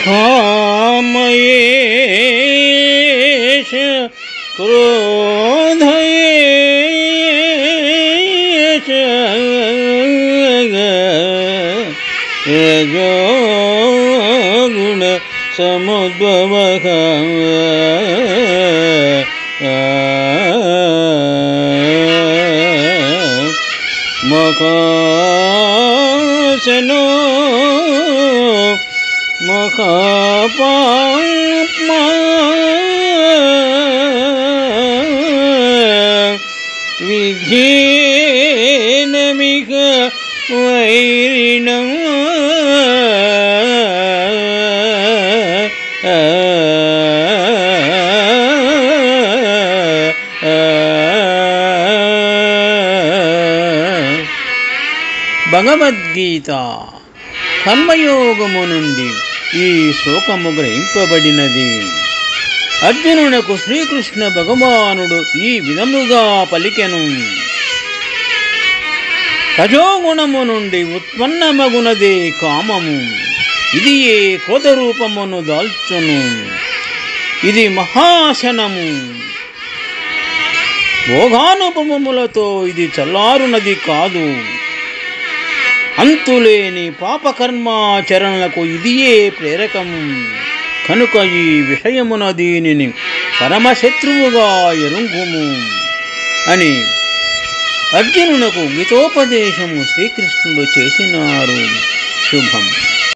कामयेश क्रोधयेश रजोगुण समुद्भवः मकासनो मकापाप्मा विघ्नेनमिह वैरिणम् భగవద్గీత కర్మయోగము నుండి ఈ శ్లోకము గ్రహింపబడినది. అర్జునునకు శ్రీకృష్ణ భగవానుడు ఈ విధముగా పలికెను. రజోగుణము నుండి ఉత్పన్నమగునదే కామము. ఇది ఏ క్రోధ రూపమును దాల్చును. ఇది మహాశనము. భోగానుభవములతో ఇది చల్లారునది కాదు. అంతులేని పాపకర్మాచరణలకు ఇదియే ప్రేరకము. కనుక ఈ విషయమున దీనిని పరమశత్రువుగా ఎరుంగుము అని అర్జునునకు మితోపదేశము శ్రీకృష్ణుడు చేసినారు. శుభం.